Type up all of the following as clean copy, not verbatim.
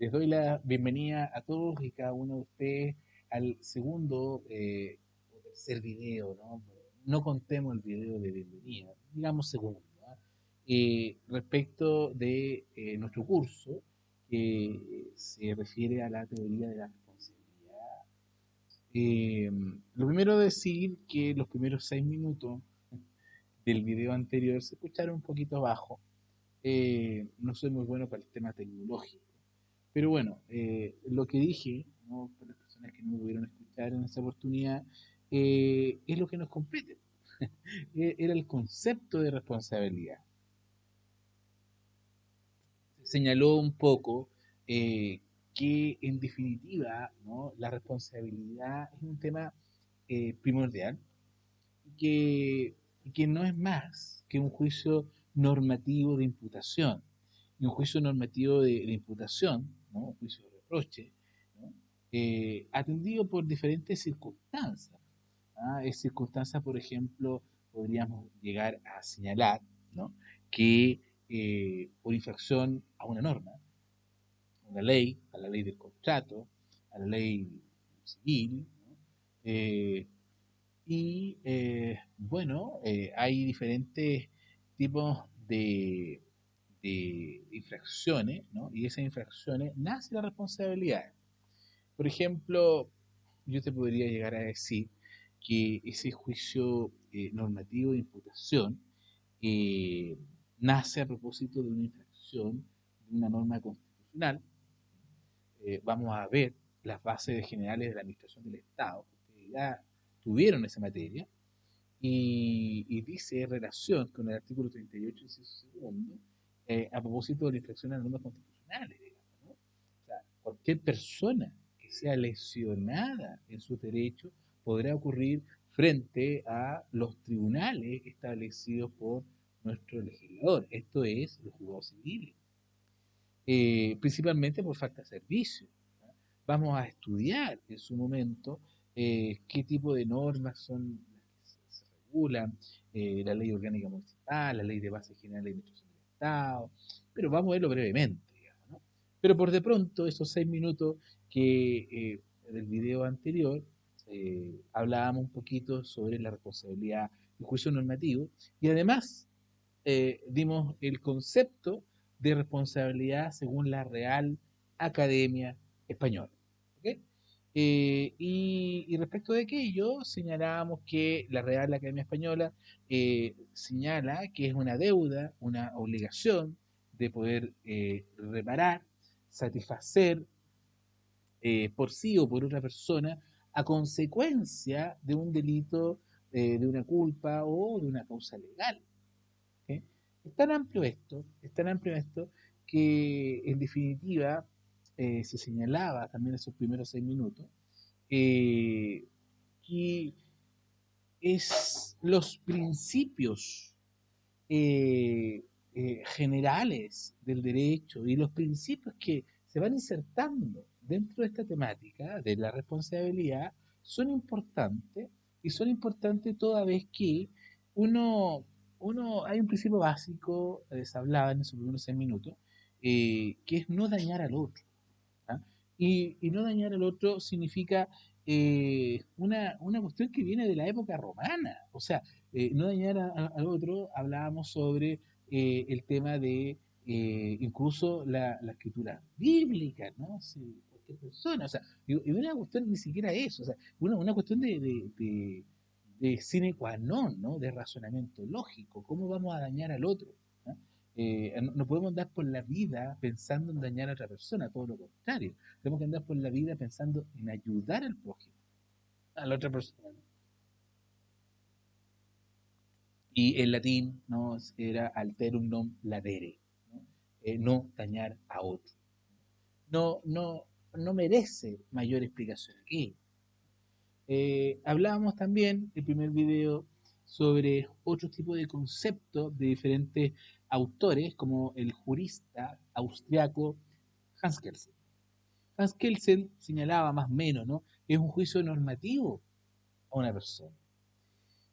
Les doy la bienvenida a todos y cada uno de ustedes al segundo o tercer video, ¿no? No contemos el video de bienvenida, digamos segundo, ¿ah? Respecto de nuestro curso que se refiere a la teoría de la responsabilidad. Eh, lo primero decir que los primeros 6 minutos del video anterior se escucharon un poquito bajo. No soy muy bueno para el tema tecnológico. Pero bueno, lo que dije, ¿no? Para las personas que no me pudieron escuchar en esa oportunidad, es lo que nos compete. Era el concepto de responsabilidad. Se señaló un poco que en definitiva, ¿no? La responsabilidad es un tema primordial que, que no es más que un juicio normativo de imputación. Y un juicio normativo de imputación, ¿no? Un juicio de reproche, ¿no? Atendido por diferentes circunstancias. ¿Ah? Es circunstancias, por ejemplo, podríamos llegar a señalar, ¿no? Que por infracción a una norma, una ley, a la ley del contrato, a la ley civil, ¿no? eh, bueno, hay diferentes tipos de infracciones, ¿no? Y esas infracciones nace la responsabilidad. Por ejemplo, yo te podría llegar a decir que ese juicio normativo de imputación eh, nace a propósito de una infracción de una norma constitucional. Vamos a ver las bases generales de la administración del Estado, que ya tuvieron esa materia, y dice en relación con el artículo 38, inciso segundo, a propósito de la infracción a las normas constitucionales, digamos, ¿no? O sea, cualquier persona que sea lesionada en sus derechos podrá ocurrir frente a los tribunales establecidos por nuestro legislador, esto es, los juzgados civiles, principalmente por falta de servicio. ¿No? Vamos a estudiar en su momento qué tipo de normas son las que se regulan, la ley orgánica municipal, la ley de base general de administración del Estado, pero vamos a verlo brevemente, digamos, ¿no? Pero por de pronto, esos 6 minutos que del video anterior hablábamos un poquito sobre la responsabilidad y juicio normativo, y además dimos el concepto de responsabilidad según la Real Academia Española. ¿Ok? Y respecto de aquello, señalábamos que la Real Academia Española señala que es una deuda, una obligación de poder reparar, satisfacer por sí o por otra persona a consecuencia de un delito, de una culpa o de una causa legal. ¿Ok? Es tan amplio esto que en definitiva se señalaba también en esos primeros 6 minutos eh, que es los principios generales del derecho y los principios que se van insertando dentro de esta temática de la responsabilidad son importantes y son importantes toda vez que uno, hay un principio básico, se hablaba en esos primeros 6 minutos, que es no dañar al otro. ¿Ah? Y no dañar al otro significa una cuestión que viene de la época romana. O sea, no dañar al otro, hablábamos sobre el tema de incluso la escritura bíblica, ¿no? Si cualquier persona, o sea, y una cuestión ni siquiera eso, o sea, una cuestión de sine qua non, ¿no? De razonamiento lógico. ¿Cómo vamos a dañar al otro? ¿Ah? No podemos andar por la vida pensando en dañar a otra persona, todo lo contrario. Tenemos que andar por la vida pensando en ayudar al prójimo, a la otra persona. Y en latín no era alterum non ladere, ¿no? No dañar a otro. No, no merece mayor explicación aquí. Hablábamos también, el primer video, sobre otro tipo de conceptos de diferentes autores, como el jurista austriaco Hans Kelsen. Hans Kelsen señalaba más o menos, ¿no? Es un juicio normativo a una persona.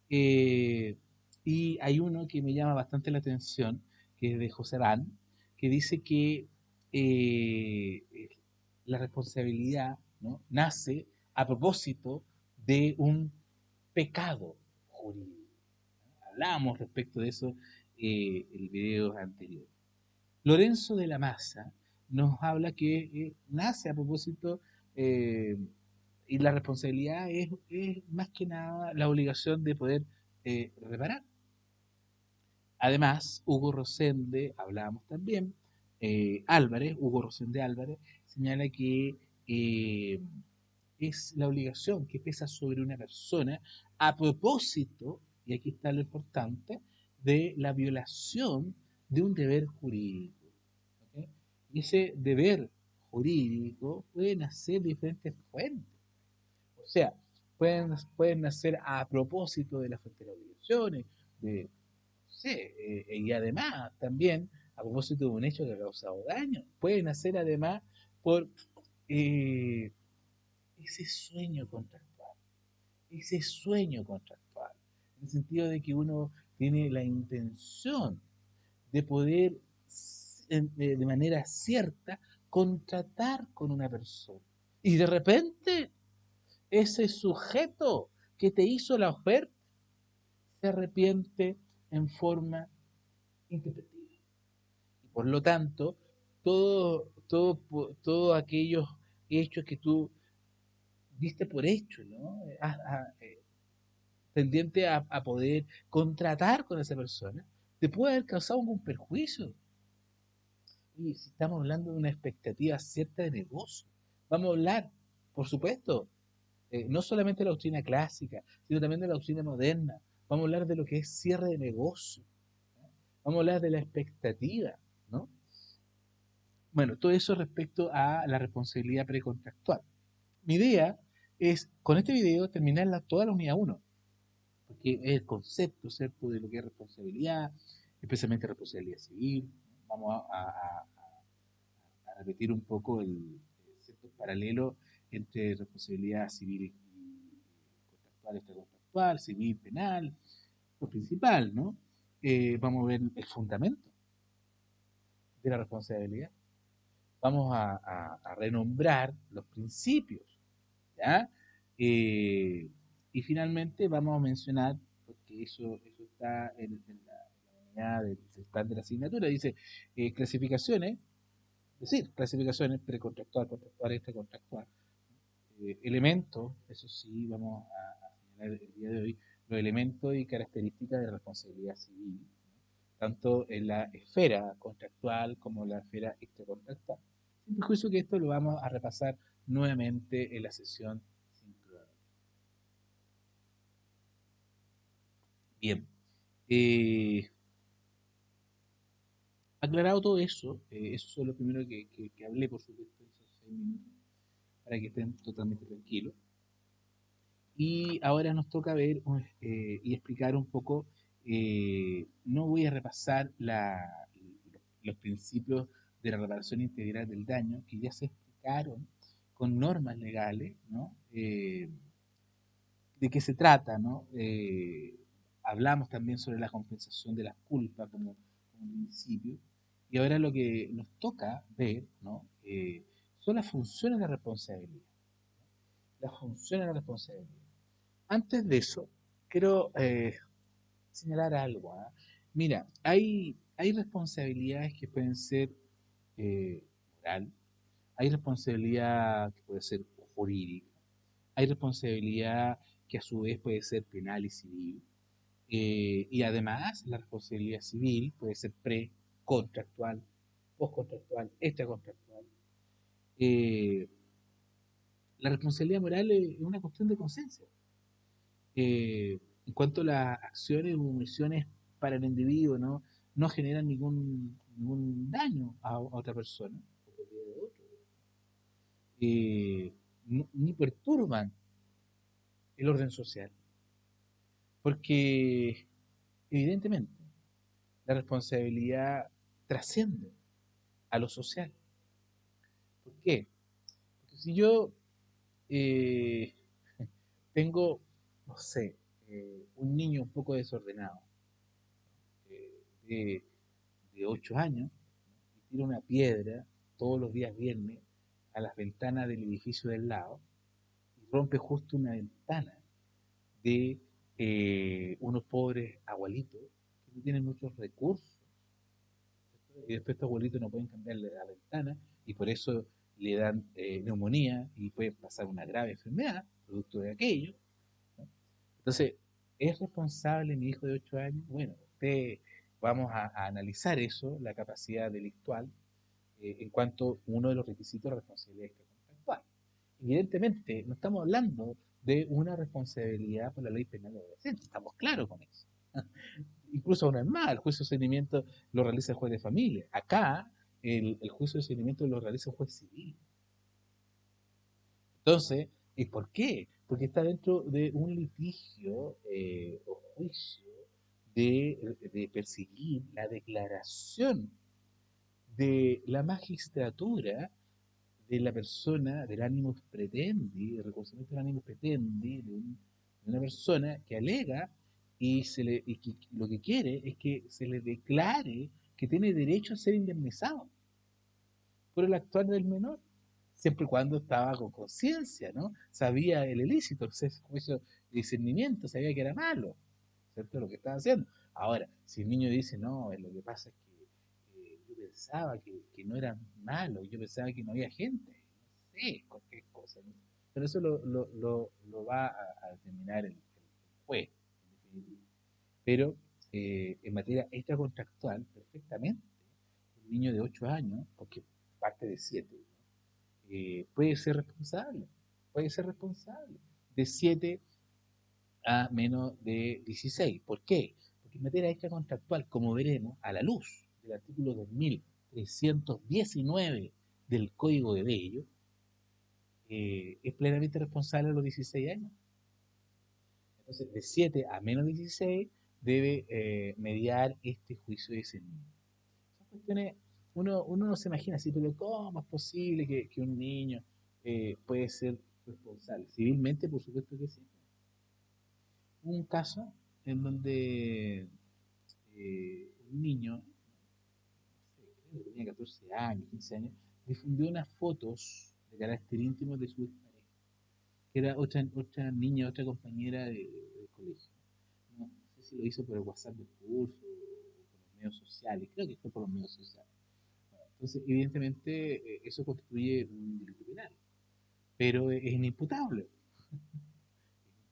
Eh, y hay uno que me llama bastante la atención, que es de José Van, que dice que eh, la responsabilidad, ¿no?, nace a propósito de un pecado jurídico. Hablábamos respecto de eso en el video anterior. Lorenzo de la Maza nos habla que nace a propósito, eh, y la responsabilidad es más que nada la obligación de poder reparar. Además, Hugo Rosende, hablábamos también, Hugo Rosende Álvarez, señala que eh, es la obligación que pesa sobre una persona a propósito, y aquí está lo importante, de la violación de un deber jurídico. ¿Ok? Y ese deber jurídico puede nacer de diferentes fuentes. O sea, pueden nacer a propósito de las fuentes de las obligaciones, de, no sé, y además también a propósito de un hecho que ha causado daño. Pueden nacer además por eh, ese sueño contractual, ese sueño contractual, en el sentido de que uno tiene la intención de poder de manera cierta contratar con una persona. Y de repente ese sujeto que te hizo la oferta se arrepiente en forma intempestiva. Y por lo tanto, todos aquellos hechos que tú diste por hecho, ¿no? Tendiente a poder contratar con esa persona, te puede haber causado algún perjuicio. Y si estamos hablando de una expectativa cierta de negocio, vamos a hablar, por supuesto, no solamente de la doctrina clásica, sino también de la doctrina moderna. Vamos a hablar de lo que es cierre de negocio. ¿No? Vamos a hablar de la expectativa, ¿no? Bueno, todo eso respecto a la responsabilidad precontractual. Mi idea es, con este video, terminar toda la unidad uno, porque es el concepto, ¿cierto?, de lo que es responsabilidad, especialmente responsabilidad civil. Vamos a repetir un poco el cierto paralelo entre responsabilidad civil y contractual, extracontractual, civil, penal, lo principal, ¿no? Vamos a ver el fundamento de la responsabilidad. Vamos a renombrar los principios, ¿ya? Y finalmente vamos a mencionar, porque eso está en la unidad del plan de la asignatura, dice clasificaciones, es decir, clasificaciones precontractual, contractual, extracontractual. Elementos, eso sí, vamos a señalar el día de hoy, los elementos y características de responsabilidad civil, ¿no?, tanto en la esfera contractual como en la esfera extracontractual. Sin perjuicio que esto lo vamos a repasar nuevamente en la sesión sincrónica. Bien, eh, aclarado todo eso, eso es lo primero que hablé, por supuesto, en esos 6 minutos, para que estén totalmente tranquilos. Y ahora nos toca ver y explicar un poco, no voy a repasar los principios de la reparación integral del daño, que ya se explicaron con normas legales, ¿no? ¿De qué se trata, ¿no? Hablamos también sobre la compensación de las culpas como principio, y ahora lo que nos toca ver, ¿no? Son las funciones de responsabilidad. Las funciones de responsabilidad. Antes de eso, quiero señalar algo. ¿Ah? Mira, hay responsabilidades que pueden ser moral, hay responsabilidad que puede ser jurídica, hay responsabilidad que a su vez puede ser penal y civil, y además la responsabilidad civil puede ser precontractual, postcontractual, extracontractual. Eh, la responsabilidad moral es una cuestión de conciencia. En cuanto a las acciones o omisiones para el individuo, no generan ningún daño a otra persona, ni perturban el orden social, porque evidentemente la responsabilidad trasciende a lo social. ¿Por qué? Porque si yo eh, tengo, no sé, un niño un poco desordenado, eh, de 8 años, y tira una piedra todos los días viernes a las ventanas del edificio del lado y rompe justo una ventana de unos pobres abuelitos que no tienen muchos recursos, y después estos abuelitos no pueden cambiarle la ventana y por eso le dan neumonía y puede pasar una grave enfermedad producto de aquello, ¿no? Entonces, ¿es responsable mi hijo de 8 años? Bueno, vamos a analizar eso, la capacidad delictual, en cuanto a uno de los requisitos de responsabilidad extracontractual. Evidentemente, no estamos hablando de una responsabilidad por la ley penal de adolescente, estamos claros con eso. Incluso una vez más, el juicio de discernimiento lo realiza el juez de familia. Acá, el juicio de discernimiento lo realiza un juez civil. Entonces, ¿y por qué? Porque está dentro de un litigio o juicio de perseguir la declaración de la magistratura de la persona, del ánimo pretendi, el reconocimiento del ánimo pretendi de una persona que alega y que lo que quiere es que se le declare que tiene derecho a ser indemnizado por el actuar del menor, siempre y cuando estaba con conciencia, ¿no? Sabía el ilícito, ese juicio de discernimiento, sabía que era malo, ¿cierto? Lo que estaba haciendo. Ahora, si el niño dice, no, lo que pasa es que yo pensaba que no era malo, yo pensaba que no había gente, no sé, cualquier cosa, ¿no? Pero eso lo va a determinar el juez, en definitiva. Pero en materia extracontractual, perfectamente, un niño de 8 años, porque parte de 7, puede ser responsable de 7 a menos de 16. ¿Por qué? Porque en materia extracontractual, como veremos, a la luz del artículo 2319 del Código de Bello, es plenamente responsable a los 16 años. Entonces, de 7 a menos 16 debe mediar este juicio de discernimiento. Son cuestiones, uno no se imagina así, pero ¿cómo es posible que un niño puede ser responsable? Civilmente, por supuesto que sí. Hubo un caso en donde un niño, no sé, creo que tenía 14 años, 15 años, difundió unas fotos de carácter íntimo de su expareja, que era otra niña, otra compañera de colegio. No, no sé si lo hizo por el WhatsApp del curso o por los medios sociales, creo que fue por los medios sociales. Bueno, entonces, evidentemente, eso constituye un delito penal, pero es inimputable,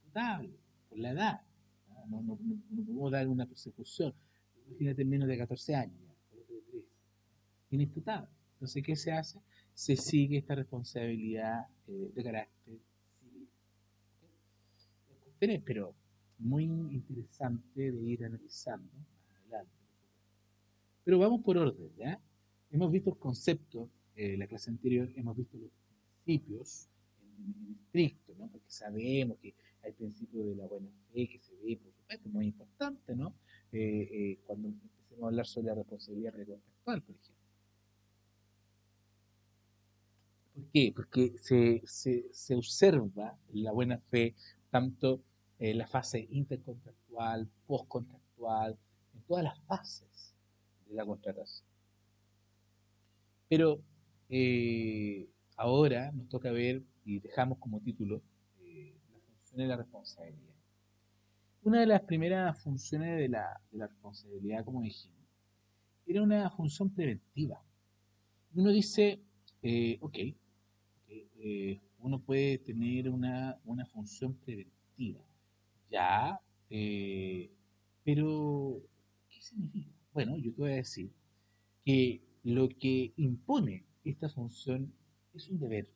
imputable por la edad. No podemos dar una persecución. Imagínate menos de 14 años, ya, por otro de 13. Inimputable. Entonces, ¿qué se hace? Se sigue esta responsabilidad de carácter civil. ¿Okay? Cuestiones, pero muy interesante de ir analizando más adelante. Pero vamos por orden, ¿ya? Hemos visto el concepto, la clase anterior, hemos visto los principios en estricto, ¿no? Porque sabemos que hay principio de la buena fe que se ve, por supuesto, muy importante, ¿no? Cuando empecemos a hablar sobre la responsabilidad precontractual, por ejemplo. ¿Por qué? Porque se observa la buena fe tanto en la fase intercontractual, postcontractual, en todas las fases de la contratación. Pero ahora nos toca ver y dejamos como título la función de la responsabilidad. Una de las primeras funciones de la responsabilidad, como dijimos, era una función preventiva. Uno dice, ok, uno puede tener una función preventiva, ya, eh, pero ¿qué significa? Bueno, yo te voy a decir que lo que impone esta función es un deber.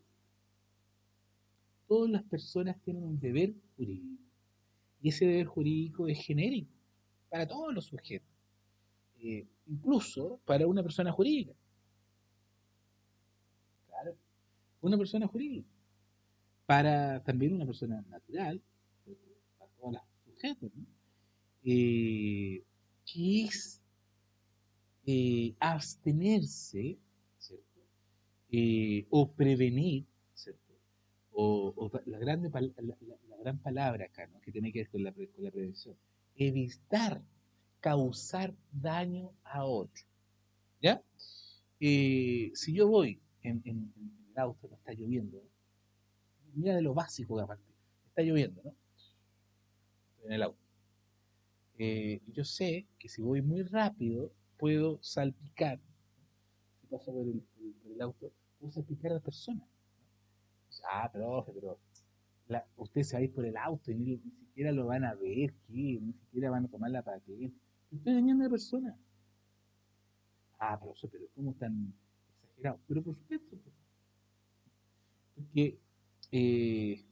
Todas las personas tienen un deber jurídico y ese deber jurídico es genérico para todos los sujetos, incluso para una persona jurídica. Claro, una persona jurídica, para también una persona natural, para todos los sujetos, ¿no? Que es abstenerse, ¿cierto? O prevenir, ¿cierto? O la gran palabra acá, ¿no? Que tiene que ver con la prevención, evitar causar daño a otro, ¿ya? Si yo voy en el auto, no está lloviendo, mira de lo básico que aparte, está lloviendo, ¿no? En el auto. Yo sé que si voy muy rápido, puedo salpicar, si paso por el auto, puedo salpicar a la persona. Ah, profe, pero usted se va a ir por el auto y ni siquiera lo van a ver, ¿qué? Ni siquiera van a tomar la patente. Estoy dañando a la persona. Ah, profe, pero ¿cómo tan exagerado? Pero por supuesto, porque eh,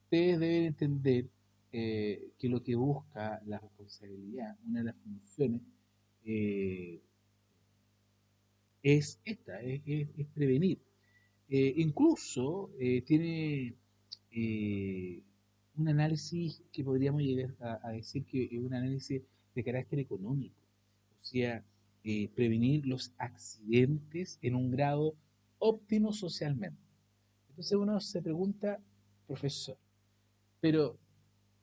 ustedes deben entender que lo que busca la responsabilidad, una de las funciones, eh, es esta, es prevenir. Incluso tiene eh, un análisis que podríamos llegar a decir que es un análisis de carácter económico, o sea, prevenir los accidentes en un grado óptimo socialmente. Entonces uno se pregunta, profesor, pero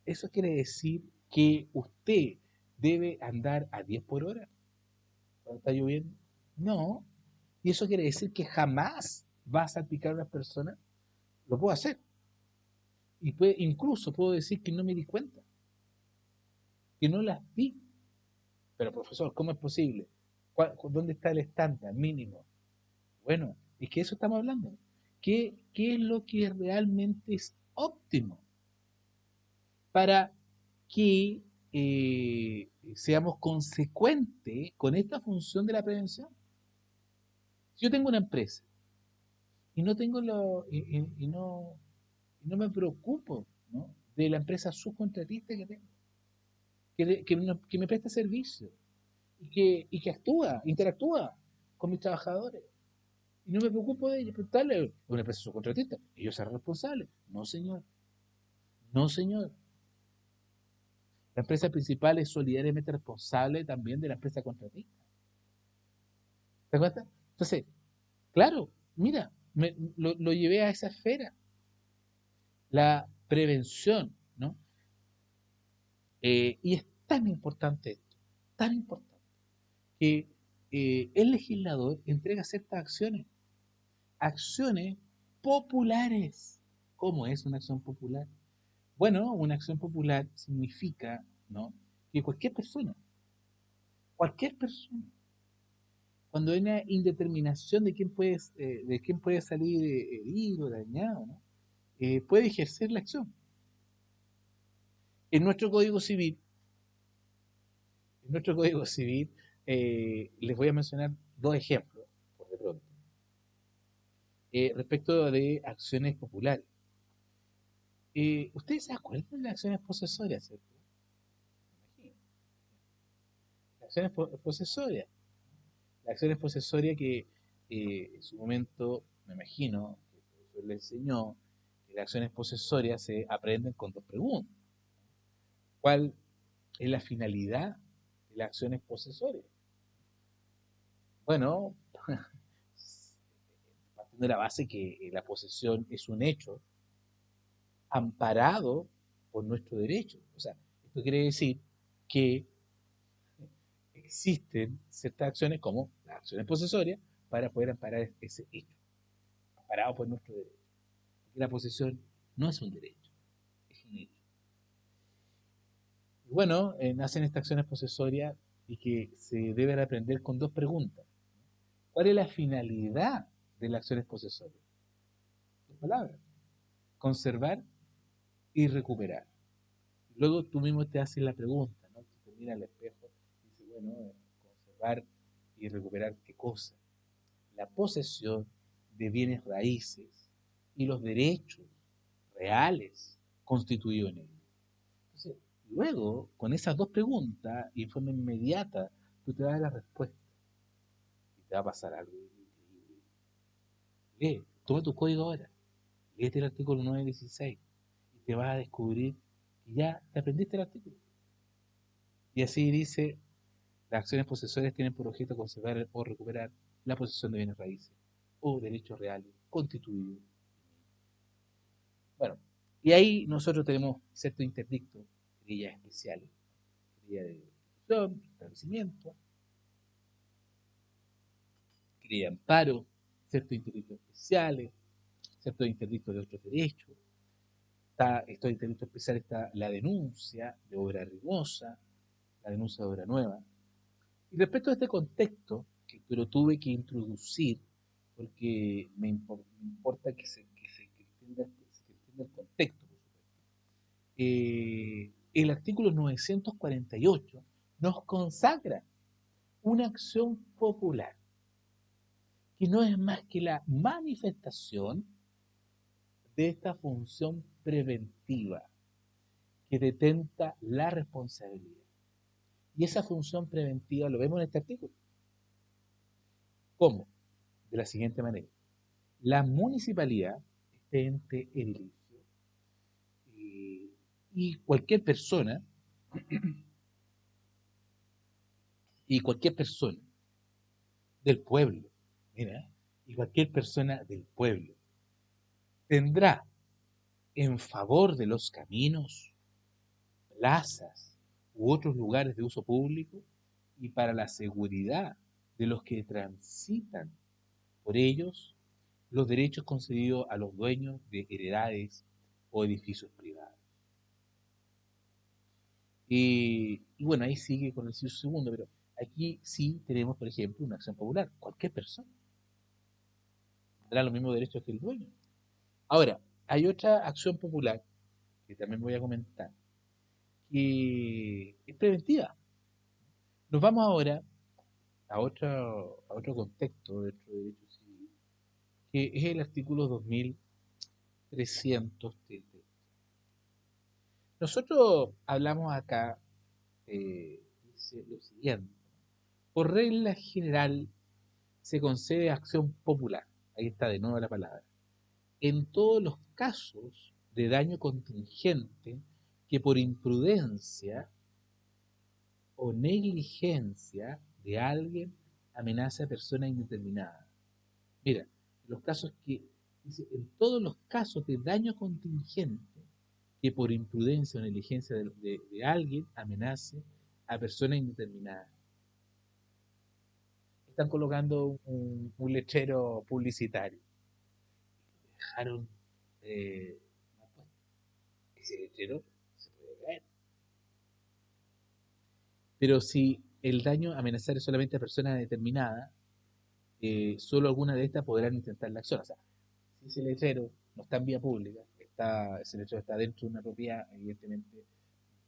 ¿eso quiere decir que usted debe andar a 10 por hora cuando está lloviendo? No. ¿Y eso quiere decir que jamás va a salpicar a una persona? Lo puedo hacer. Y incluso puedo decir que no me di cuenta, que no las vi. Pero profesor, ¿cómo es posible? ¿Dónde está el estándar mínimo? Bueno, es que eso estamos hablando. ¿Qué es lo que realmente es óptimo para que seamos consecuentes con esta función de la prevención? Si yo tengo una empresa y no tengo y no me preocupo, ¿no?, de la empresa subcontratista que tengo, que me presta servicio y que actúa, interactúa con mis trabajadores. Y no me preocupo de ellos, preguntarle a una empresa subcontratista, ellos serán responsables. No, señor. No, señor. La empresa principal es solidariamente responsable también de la empresa contratista. ¿Te acuerdas? Entonces, claro, mira, lo llevé a esa esfera. La prevención, ¿no? Y es tan importante esto, tan importante, que el legislador entrega ciertas acciones populares. ¿Cómo es una acción popular? Bueno, una acción popular significa, ¿no?, que cualquier persona, cuando hay una indeterminación de quién puede salir herido, dañado, ¿no?, puede ejercer la acción. En nuestro Código Civil, en nuestro Código Civil, les voy a mencionar dos ejemplos, por de pronto, respecto de acciones populares. Ustedes se acuerdan de las acciones posesorias, ¿cierto? Las acciones posesorias. Las acciones posesorias que en su momento, me imagino, que el profesor le enseñó que las acciones posesorias se aprenden con dos preguntas. ¿Cuál es la finalidad de las acciones posesorias? Bueno, partiendo de la base que la posesión es un hecho amparado por nuestro derecho. O sea, esto quiere decir que existen ciertas acciones como las acciones posesorias para poder amparar ese hecho, amparado por nuestro derecho. Porque la posesión no es un derecho, es un hecho. Y bueno, nacen estas acciones posesorias y que se deben aprender con dos preguntas. ¿Cuál es la finalidad de las acciones posesorias? Dos palabras: conservar y recuperar. Luego tú mismo te haces la pregunta, ¿no? Tú te miras al espejo y dices, bueno, conservar y recuperar qué cosa. La posesión de bienes raíces y los derechos reales constituidos en ellos. Entonces, luego, con esas dos preguntas y en forma inmediata, tú te das la respuesta y te va a pasar algo increíble. Lee, toma tu código ahora, léete el artículo 916 y te vas a descubrir que ya te aprendiste el artículo. Y así dice: las acciones posesorias tienen por objeto conservar o recuperar la posesión de bienes raíces o derechos reales constituidos. Bueno, y ahí nosotros tenemos ciertos interdictos, querellas especiales, querella de ejecución, establecimiento. ley de amparo, ciertos interdictos especiales, ciertos interdictos de otros derechos. Estos interdictos especiales está la denuncia de obra rigurosa, la denuncia de obra nueva. Y respecto a este contexto, que lo tuve que introducir porque me importa que se entienda el contexto, por supuesto. El artículo 948 nos consagra una acción popular que no es más que la manifestación de esta función preventiva que detenta la responsabilidad. Y esa función preventiva lo vemos en este artículo. ¿Cómo? De la siguiente manera. La municipalidad, este ente edilicio, y cualquier persona, y cualquier persona del pueblo, mira, y cualquier persona del pueblo tendrá en favor de los caminos, plazas u otros lugares de uso público y para la seguridad de los que transitan por ellos los derechos concedidos a los dueños de heredades o edificios privados. Y bueno, ahí sigue con el inciso segundo, pero aquí sí tenemos, por ejemplo, una acción popular. Cualquier persona tendrá los mismos derechos que el dueño. Ahora, hay otra acción popular que también voy a comentar, que es preventiva. Nos vamos ahora a otro contexto dentro de derecho civil, que es el artículo 2330. Nosotros hablamos acá, dice lo siguiente: por regla general se concede acción popular, ahí está de nuevo la palabra, en todos los casos de daño contingente que por imprudencia o negligencia de alguien amenaza a persona indeterminada. Mira, los casos que, dice, en todos los casos de daño contingente que por imprudencia o negligencia de alguien amenace a persona indeterminada. Están colocando un lechero publicitario. Dejaron ese lechero se puede caer. Pero si el daño amenazar es solamente a personas determinadas, solo algunas de estas podrán intentar la acción. O sea, si ese letrero no está en vía pública, ese letrero está dentro de una propiedad, evidentemente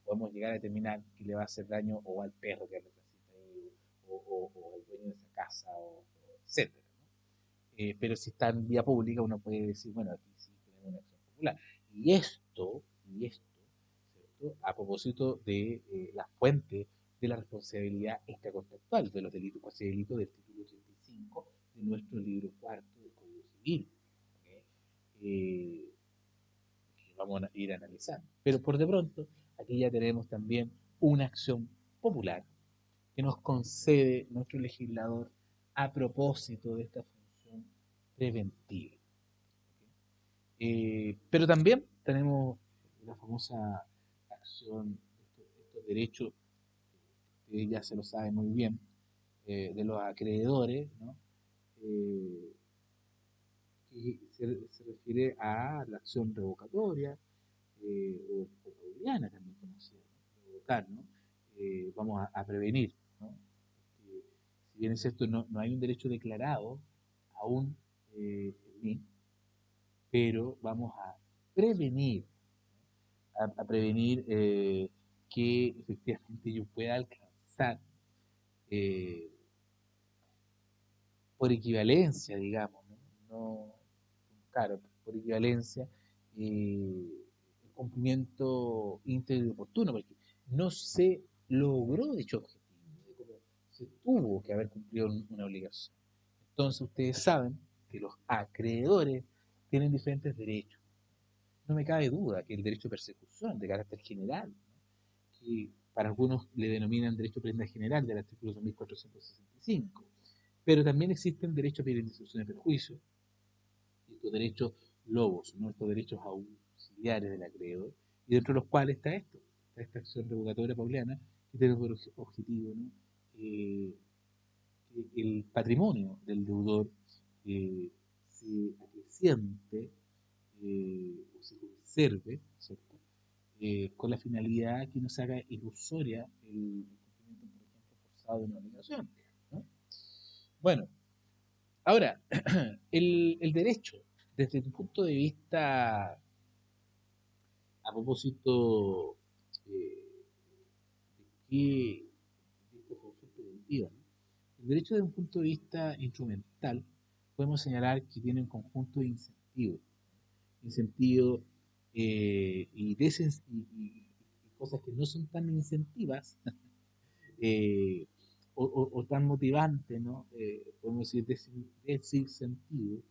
podemos llegar a determinar que le va a hacer daño o al perro que lo transita ahí, o al dueño de esa casa, etc. Pero si está en vía pública, uno puede decir, bueno, aquí sí tenemos una acción popular. Y esto, ¿cierto? A propósito de la fuente de la responsabilidad extracontractual de los delitos, cuasi delitos del título 35 de nuestro libro cuarto del Código Civil, ¿okay? Que vamos a ir analizando. Pero por de pronto, aquí ya tenemos también una acción popular que nos concede nuestro legislador a propósito de esta función preventiva. Pero también tenemos la famosa acción, estos derechos, que ya se lo sabe muy bien, de los acreedores, ¿no? Eh, que se refiere a la acción revocatoria, o pauliana también conocida, ¿no? Revocar, ¿no? Vamos a prevenir, ¿no? Que, si bien es cierto, no hay un derecho declarado aún en mí, pero vamos a prevenir, a prevenir que efectivamente yo pueda alcanzar eh, por equivalencia, digamos, ¿no? No, claro, por equivalencia, el cumplimiento íntegro y oportuno, porque no se logró dicho objetivo, se tuvo que haber cumplido una obligación. Entonces ustedes saben que los acreedores tienen diferentes derechos. No me cabe duda que el derecho de persecución de carácter general, que para algunos le denominan derecho de prenda general del artículo 2465, pero también existen derechos de indemnización de perjuicio, y estos derechos lobos, ¿no? Estos derechos auxiliares del acreedor, y dentro de los cuales está esto, está esta acción revocatoria pauliana, que tiene por objetivo, ¿no? el patrimonio del deudor eh, se acreciente o se conserve, ¿cierto? Con la finalidad que no se haga ilusoria el cumplimiento, por ejemplo, forzado de una obligación, ¿no? Bueno, ahora, el derecho, desde tu punto de vista, a propósito eh, de esta función preventiva, ¿no? El derecho desde un punto de vista instrumental, podemos señalar que tiene un conjunto de incentivos y cosas que no son tan incentivas eh, o tan motivantes, ¿no? Podemos decir desincentivo,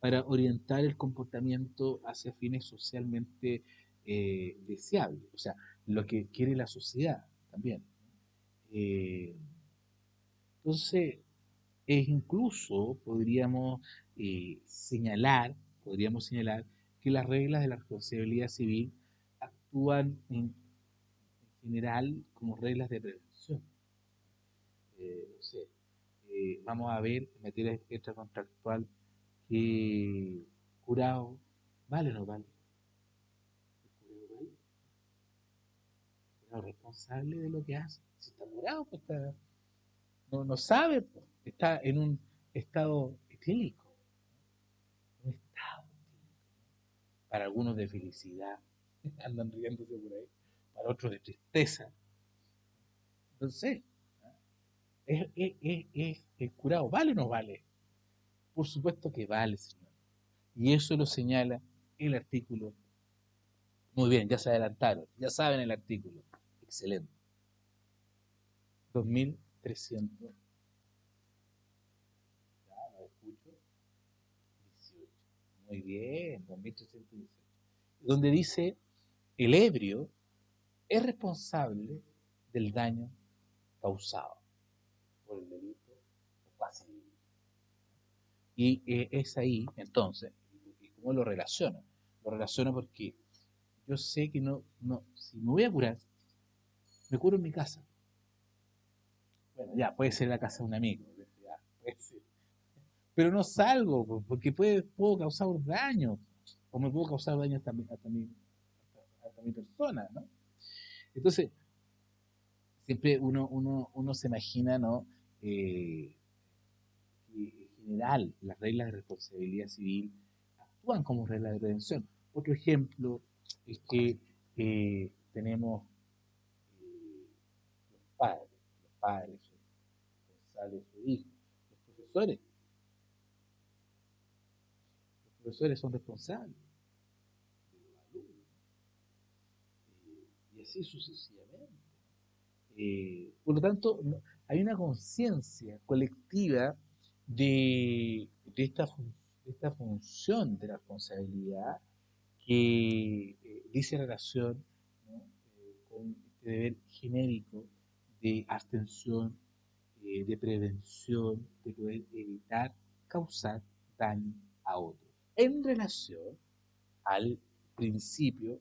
para orientar el comportamiento hacia fines socialmente deseables, o sea, lo que quiere la sociedad también. Eh, entonces, es incluso podríamos señalar que las reglas de la responsabilidad civil actúan en general como reglas de prevención. No sé, vamos a ver en materia extracontractual que curado vale o no vale. ¿El curado vale? ¿El curado responsable de lo que hace? Si está curado, pues no sabe, pues, está en un estado etílico, un estado para algunos de felicidad, andan riéndose por ahí, para otros de tristeza. Entonces, el curado vale o no vale? Por supuesto que vale, señor. Y eso lo señala el artículo. Muy bien, ya se adelantaron, ya saben el artículo. Excelente. 2318. Ya, lo escucho. 18. Muy bien, 2318. Donde dice, el ebrio es responsable del daño causado por el delito o cuasi delito. Y es ahí, entonces, y ¿cómo lo relaciono? Lo relaciono porque yo sé que si me voy a curar, me curo en mi casa. Bueno, ya, puede ser la casa de un amigo, ya, puede ser. Pero no salgo, porque puedo causar daño, o me puedo causar daño hasta mi persona, ¿no? Entonces, siempre uno se imagina, ¿no? Eh, que en general las reglas de responsabilidad civil actúan como reglas de prevención. Otro ejemplo es que tenemos eh, los padres son responsables de sus hijos, los profesores son responsables de los alumnos, y así sucesivamente. Por lo tanto, hay una conciencia colectiva de esta función de la responsabilidad que dice relación, ¿no? Con este deber genérico de abstención, de prevención, de poder evitar causar daño a otros, en relación al principio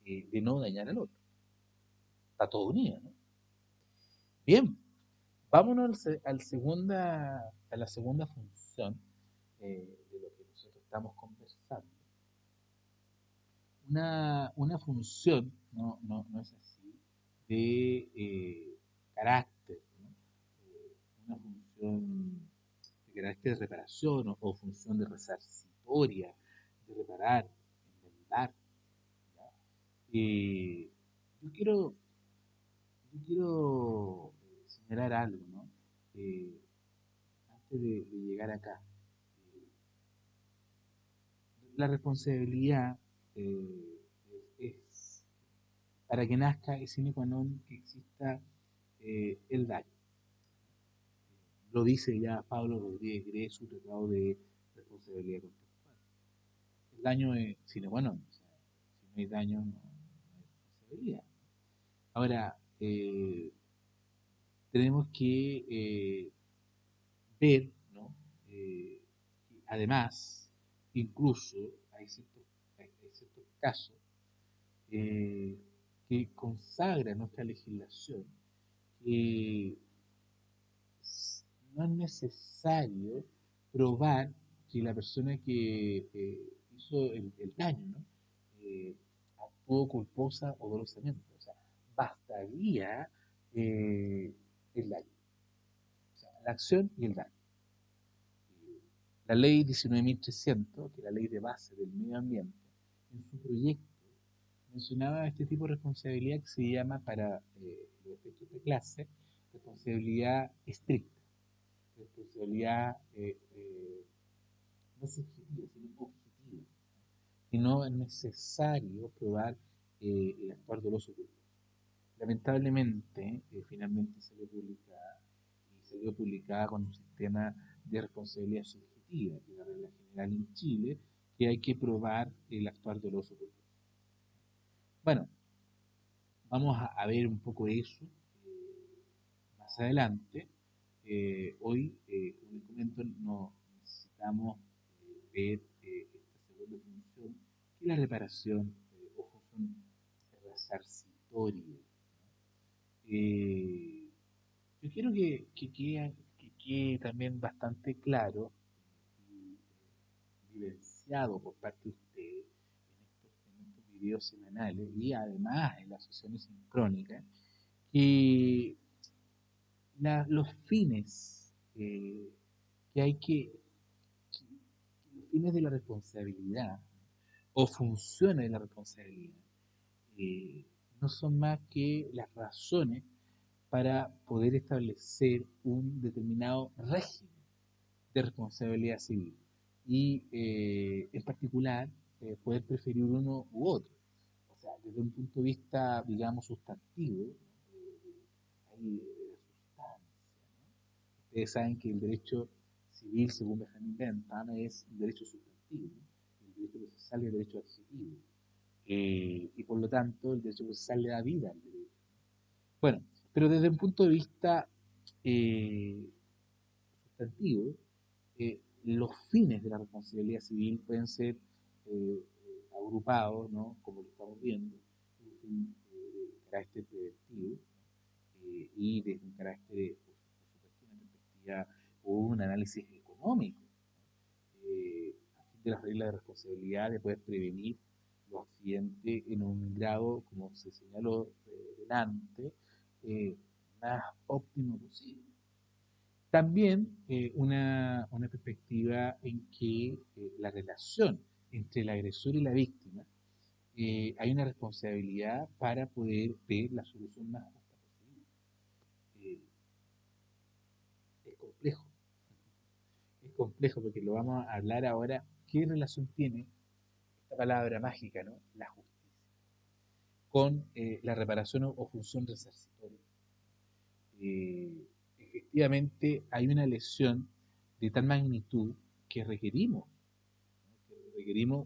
de no dañar al otro. Está todo unido, ¿no? Bien, vámonos a la segunda función de lo que nosotros estamos conversando. Una función, no es así, de carácter, ¿no? Una función de carácter de reparación o función de resarcitoria, de reparar, enmendar. ¿Ya? Yo quiero, yo quiero señalar algo, ¿no? Eh, antes de llegar acá. Eh, la responsabilidad es, para que nazca, es sine qua non que exista el daño. Lo dice ya Pablo Rodríguez Gre, su tratado de responsabilidad contextual. El daño es sine qua non. O sea, si no hay daño, no hay responsabilidad. Ahora, tenemos que ver, ¿no? Además, incluso hay ciertos casos eh, que consagra nuestra legislación que no es necesario probar que la persona que hizo el daño, ¿no? Actuó culposa o dolosamente. O sea, bastaría el daño, o sea, la acción y el daño. La ley 19.300, que es la ley de base del medio ambiente, en su proyecto mencionaba este tipo de responsabilidad que se llama, para los efectos de clase, responsabilidad estricta, responsabilidad no subjetiva, sino objetiva. Y no es necesario probar el actuar doloso culposo. Lamentablemente, finalmente salió publicada con un sistema de responsabilidad subjetiva, que es la regla general en Chile, que hay que probar el actuar doloso culposo. Bueno, vamos a ver un poco eso más adelante. Hoy, como les comento, no necesitamos ver esta segunda función, que es la reparación o función resarcitoria. Eh, yo quiero que quede también bastante claro y vivenciado por parte de ustedes en estos videos semanales y además en las sesiones sincrónicas, que los fines que hay los fines de la responsabilidad o funciones de la responsabilidad eh, no son más que las razones para poder establecer un determinado régimen de responsabilidad civil y en particular poder preferir uno u otro. O sea, desde un punto de vista, digamos, sustantivo, hay sustancia. Ustedes saben que el derecho civil, según Benjamin Bentham, es un derecho sustantivo, ¿no? El derecho procesal es el derecho adjetivo. Y por lo tanto, el derecho procesal le da vida al derecho. Bueno, pero desde un punto de vista eh, sustantivo, los fines de la responsabilidad civil pueden ser agrupados, ¿no? Como lo estamos viendo, un fin de carácter preventivo y desde un carácter, por supuesto, una perspectiva o un análisis económico, a fin de las reglas de responsabilidad de poder prevenir los accidentes en un grado, como se señaló delante, eh, más óptimo posible. También una perspectiva en que la relación entre el agresor y la víctima hay una responsabilidad para poder ver la solución más justa posible. Eh, es complejo, es complejo porque lo vamos a hablar ahora. ¿Qué relación tiene esta palabra mágica, ¿no? La justicia, con la reparación o función resarcitoria? Efectivamente hay una lesión de tal magnitud que requerimos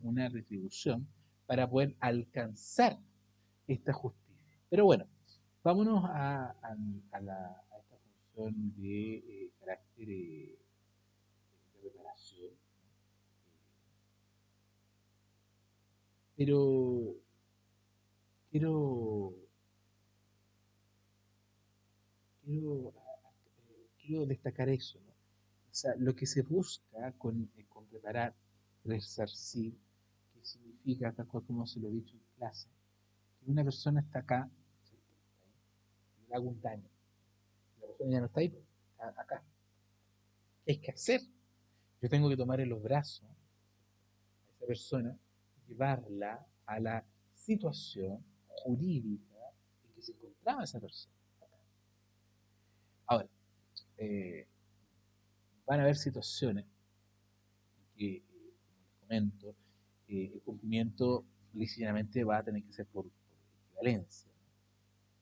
una retribución para poder alcanzar esta justicia. Pero bueno, vámonos a esta función de carácter de reparación. Pero quiero, quiero, quiero destacar eso, ¿no? O sea, lo que se busca con reparar, resarcir, que significa, tal cual como se lo he dicho en clase, que una persona está acá, ¿cierto? Y le hago un daño. La persona ya no está ahí, pues, está acá. ¿Qué hay que hacer? Yo tengo que tomar en los brazos a esa persona y llevarla a la situación jurídica en que se encontraba esa persona. Ahora, eh, van a haber situaciones que, como les comento, el cumplimiento lícitamente va a tener que ser por equivalencia,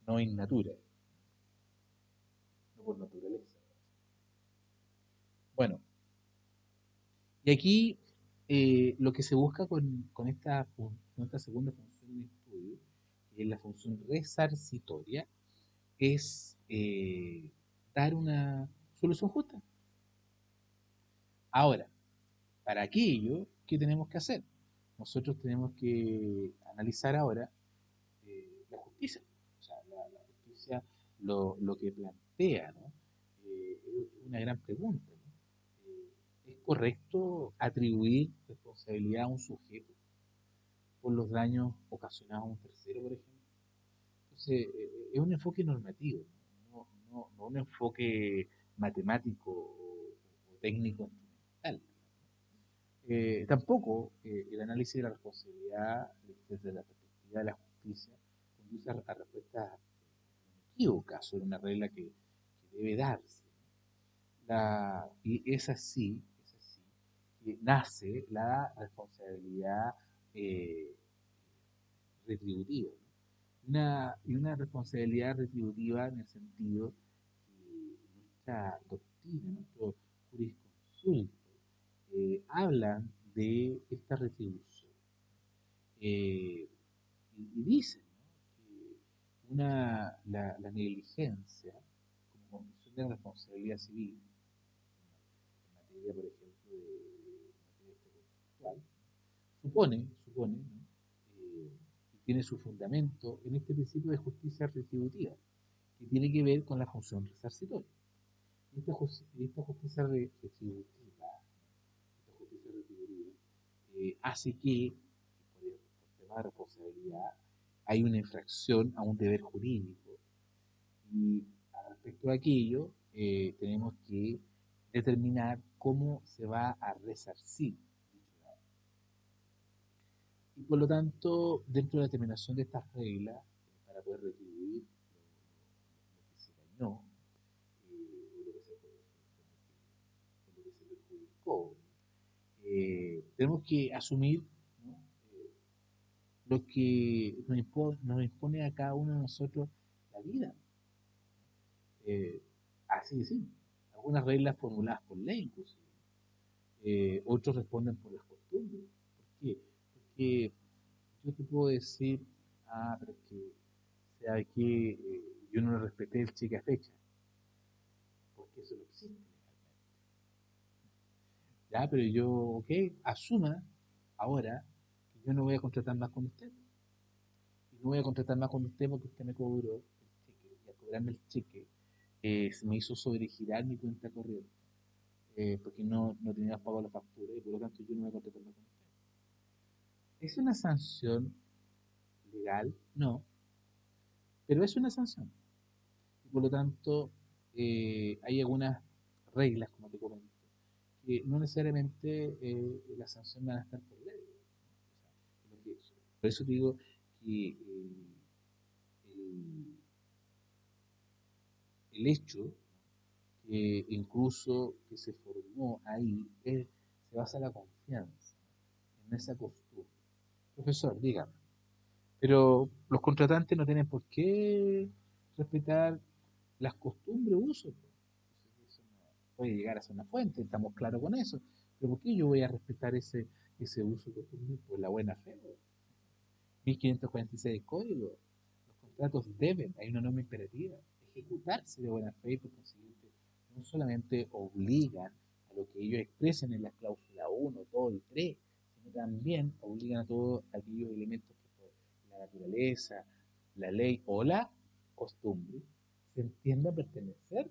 no in natura, no por naturaleza. Bueno, y aquí lo que se busca con esta segunda función de estudio, que es la función resarcitoria, es dar una solución justa. Ahora, para aquello, ¿qué tenemos que hacer? Nosotros tenemos que analizar ahora la justicia. O sea, la justicia lo que plantea, ¿no? es una gran pregunta, ¿no? ¿Es correcto atribuir responsabilidad a un sujeto por los daños ocasionados a un tercero, por ejemplo? Entonces, es un enfoque normativo, no un enfoque matemático o técnico instrumental. Tampoco el análisis de la responsabilidad desde la perspectiva de la justicia conduce a respuestas equívocas sobre una regla que debe darse. Y es así que nace la responsabilidad eh, retributiva, ¿no? Y una responsabilidad retributiva en el sentido que nuestra doctrina, nuestro jurisconsulto, hablan de esta retribución. Eh, y dicen, ¿no?, que la negligencia como condición de responsabilidad civil, en materia, por ejemplo, de materia contractual, supone, ¿no?, y tiene su fundamento en este principio de justicia retributiva, que tiene que ver con la función resarcitoria. Esta justicia retributiva, hace que, por tema de responsabilidad, hay una infracción a un deber jurídico. Y respecto a aquello, tenemos que determinar cómo se va a resarcir dicho daño. Y por lo tanto, dentro de la determinación de estas reglas, para poder retribuir lo que se dañó, o lo que se perjudicó, tenemos que asumir, ¿no?, lo que nos impone a cada uno de nosotros la vida. Eh, Así de simple. Algunas reglas formuladas por ley, inclusive. Otros responden por las costumbres. ¿Por qué? Porque yo te puedo decir, pero es que, sea que yo no le respeté el cheque a fecha, porque eso no existe legalmente. Ya, pero yo, ok, asuma ahora que yo no voy a contratar más con usted. Y no voy a contratar más con usted porque usted me cobró el cheque. Y al cobrarme el cheque, se me hizo sobregirar mi cuenta corriente, porque no tenía pago la factura y por lo tanto yo no voy a contratar más con usted. ¿Es una sanción legal? No, pero es una sanción. Y por lo tanto, hay algunas reglas, como te comento, que no necesariamente las sanciones van a estar por ley. O sea, por eso te digo que el, el hecho que incluso que se formó ahí se basa en la confianza, en esa costumbre. Profesor, dígame, pero los contratantes no tienen por qué respetar las costumbres, usos. Eso puede llegar a ser una fuente, estamos claros con eso. Pero ¿por qué yo voy a respetar ese uso de costumbre por la buena fe? 1546 del código. Los contratos deben, hay una norma imperativa, ejecutarse de buena fe y por consiguiente no solamente obligan a lo que ellos expresen en la cláusula 1, 2 y 3, sino también obligan a todos aquellos elementos que por la naturaleza, la ley o la costumbre se entienda pertenecer.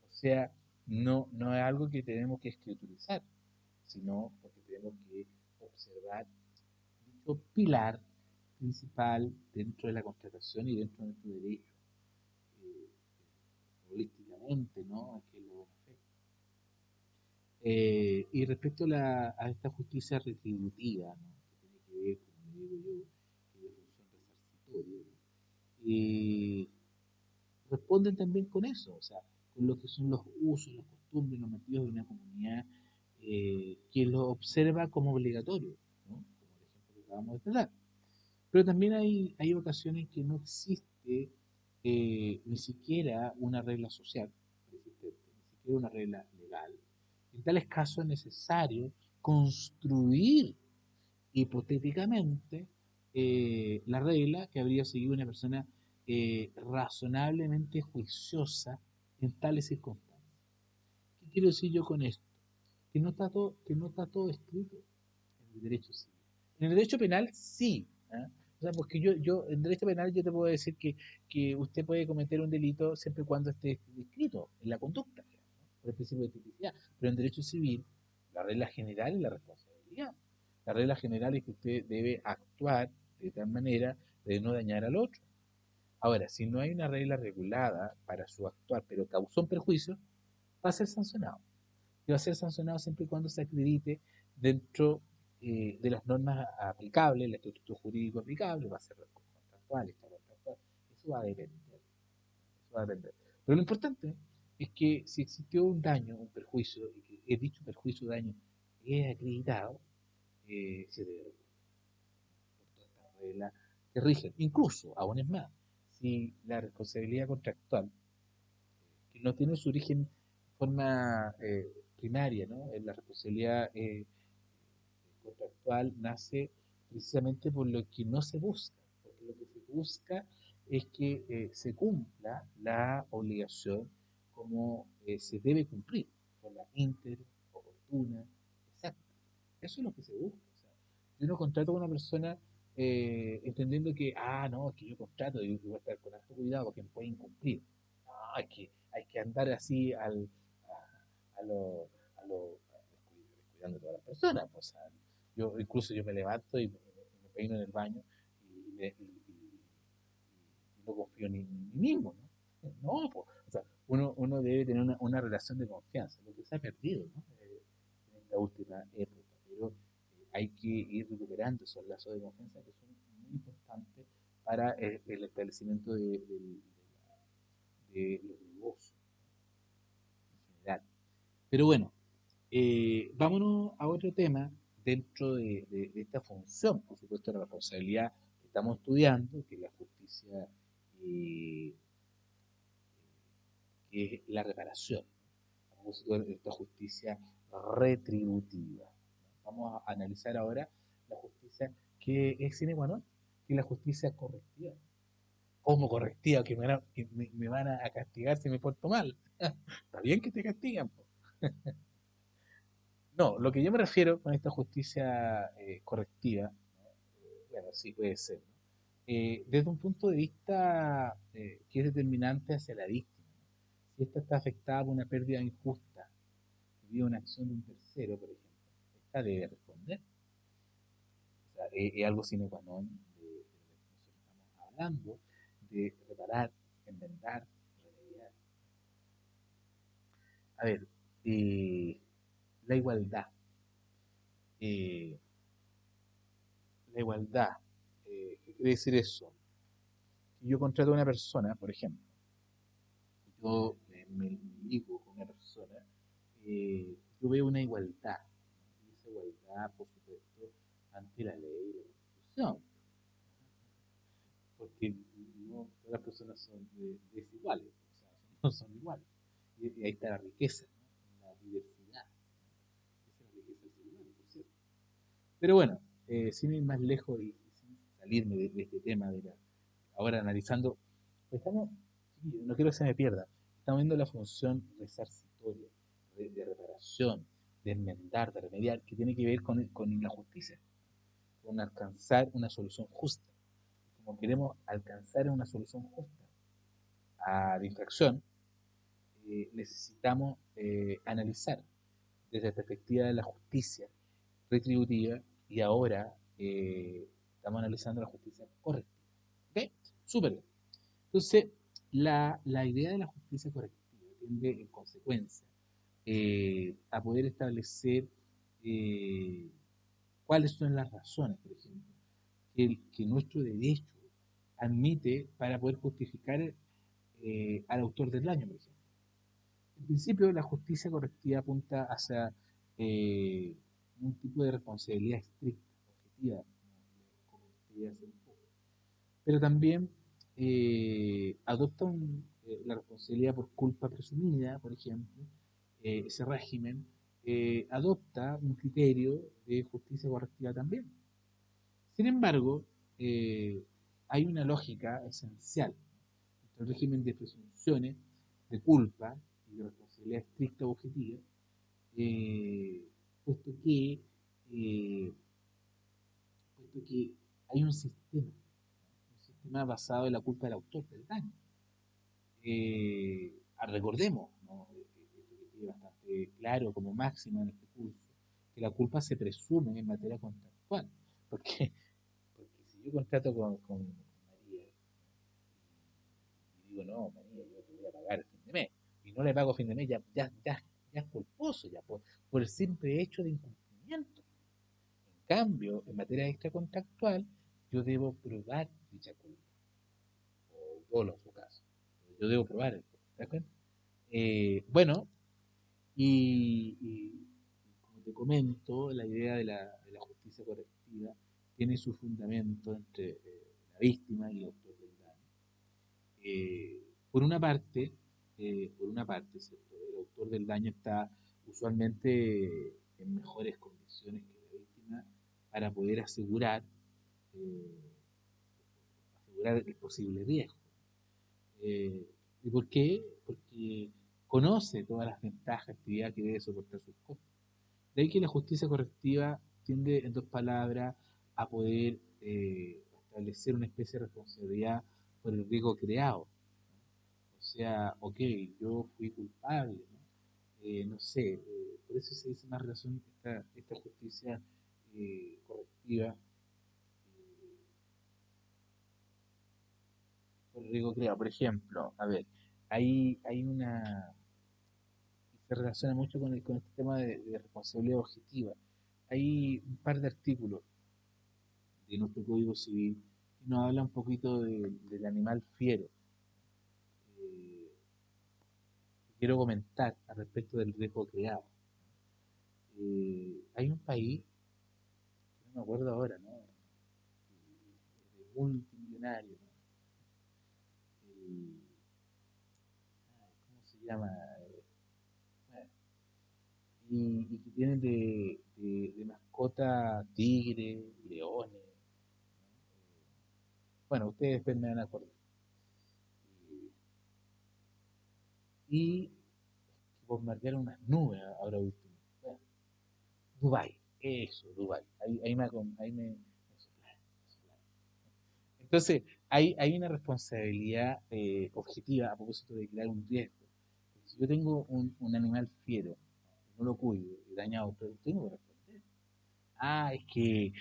O sea, no es algo que tenemos que escriturizar, sino porque tenemos que observar dicho pilar principal dentro de la contratación y dentro de nuestro derecho, eh, holísticamente, ¿no?, que es la buena fe. Y respecto a esta justicia retributiva, ¿no?, que tiene que ver, como le digo yo, que es función resarcitoria, y responden también con eso, o sea, con lo que son los usos, las costumbres, los motivos de una comunidad que lo observa como obligatorio, ¿no?, como el ejemplo que acabamos de dar. Pero también hay ocasiones que no existe ni siquiera una regla social existente, ni siquiera una regla legal. En tales casos es necesario construir hipotéticamente la regla que habría seguido una persona razonablemente juiciosa en tales circunstancias. ¿Qué quiero decir yo con esto? Que no está todo escrito en el derecho civil. En el derecho penal sí, ¿eh? sea, porque yo en derecho penal yo te puedo decir que usted puede cometer un delito siempre y cuando esté descrito en la conducta, ¿no? Por el principio de tipicidad. Pero en derecho civil, la regla general es la responsabilidad. La regla general es que usted debe actuar de tal manera de no dañar al otro. Ahora, si no hay una regla regulada para su actuar, pero causó un perjuicio, va a ser sancionado. Y va a ser sancionado siempre y cuando se acredite dentro de las normas aplicables, el estatuto jurídico aplicable, va a ser contractual, extracontractual. Eso va a depender. Eso va a depender. Pero lo importante es que si existió un daño, un perjuicio, y que dicho perjuicio o daño es acreditado, se debe por todas estas reglas que rigen. Incluso, aún es más, si la responsabilidad contractual, que no tiene su origen de forma primaria, ¿no? En la responsabilidad contractual nace precisamente por lo que no se busca, porque lo que se busca es que se cumpla la obligación como se debe cumplir, con la íntegra, oportuna, exacta. Eso es lo que se busca. O sea, yo no contrato a una persona entendiendo que, no, es que yo contrato y voy a estar con alto cuidado porque me puede incumplir. No, hay que andar así a lo, descuidando a todas las personas. Pues, o sea, yo me levanto y me peino en el baño y no confío ni en mí mismo, ¿no? No, pues, o sea, uno debe tener una relación de confianza, lo que se ha perdido, ¿no? En esta última época, pero hay que ir recuperando esos lazos de confianza que son muy importantes para el establecimiento de los negocios en general. Pero bueno, vámonos a otro tema dentro de esta función, por supuesto, de la responsabilidad que estamos estudiando, que es la justicia, eh, que es la reparación. Vamos a estudiar esta justicia retributiva. Vamos a analizar ahora la justicia que es sine qua non, que es la justicia correctiva. ¿Cómo correctiva? Que me van a castigar si me porto mal. Está bien que te castigan. Po. No, lo que yo me refiero con esta justicia correctiva, bueno, sí puede ser, ¿no? Desde un punto de vista que es determinante hacia la víctima. Si ésta está afectada por una pérdida injusta, debido a una acción de un tercero, por ejemplo, esta debe responder. O sea, es algo sine qua non de lo que nosotros estamos hablando, de reparar, enmendar, remediar. A ver, eh, la igualdad. Eh, la igualdad, ¿qué quiere decir eso? Que yo contrato a una persona, por ejemplo, yo me ligo con una persona, yo veo una igualdad, y esa igualdad, por supuesto, ante la ley y la constitución, porque no todas las personas son desiguales, o sea, no son iguales. Y ahí está la riqueza, ¿no? La diversidad. Esa es la riqueza del ser humano, por cierto. Pero bueno, sin ir más lejos y sin salirme de este tema, ahora analizando, pues estamos, no quiero que se me pierda, estamos viendo la función resarcitoria, de reparación, de enmendar, de remediar, que tiene que ver con la justicia, con alcanzar una solución justa. Como queremos alcanzar una solución justa a la infracción, necesitamos analizar desde la perspectiva de la justicia retributiva y ahora estamos analizando la justicia correctiva. ¿Ok? Súper bien. Entonces, la idea de la justicia correctiva tiende en consecuencia a poder establecer eh, cuáles son las razones, por ejemplo, que nuestro derecho admite para poder justificar al autor del daño, por ejemplo. En principio, la justicia correctiva apunta hacia un tipo de responsabilidad estricta, objetiva, como comenté hace un poco, pero también adopta la responsabilidad por culpa presumida, por ejemplo, ese régimen adopta un criterio de justicia correctiva también. Sin embargo, eh, hay una lógica esencial entre el régimen de presunciones de culpa y de responsabilidad estricta o objetiva, eh, puesto que, eh, puesto que hay un sistema. sistema basado en la culpa del autor del daño. Recordemos, ¿no? Esto que quede bastante claro como máximo en este curso, que la culpa se presume en materia contractual. Porque, porque si yo contrato con María y digo, no, María, yo te voy a pagar el fin de mes, y no le pago a fin de mes, ya es culposo, ya por el simple hecho de incumplimiento. En cambio, en materia extracontractual, yo debo probar dicha culpa, o dolo en su caso. Yo debo probar el culpa, ¿te das cuenta? Bueno, y como te comento, la idea de la justicia correctiva tiene su fundamento entre la víctima y el autor del daño. Eh, por una parte, ¿cierto? El autor del daño está usualmente en mejores condiciones que la víctima para poder eh, asegurar el posible riesgo. ¿Y por qué? Porque conoce todas las ventajas, actividad que debe soportar sus costos. De ahí que la justicia correctiva tiende, en dos palabras, a poder establecer una especie de responsabilidad por el riesgo creado. O sea, ok, yo fui culpable, ¿no? No sé, por eso se dice más razón esta justicia correctiva por el riesgo creado. Por ejemplo, a ver, hay una, se relaciona mucho con este tema de responsabilidad objetiva. Hay un par de artículos de nuestro Código Civil que nos habla un poquito del animal fiero. Eh, quiero comentar al respecto del riesgo creado. Hay un país, que no me acuerdo ahora, ¿no? De multimillonario, ¿no? El- ¿Cómo se llama? Bueno, y que tienen de mascota tigre, leones, ¿no? Bueno, ustedes después me van a acordar. Y bombardearon unas nubes ahora último. Bueno, Dubai, eso, Dubai. Ahí me soplaron, me soplaron. Entonces, hay una responsabilidad objetiva a propósito de crear un riesgo. Si yo tengo un animal fiero, no lo cuido y daña a otro, tengo que responder. Ah, es que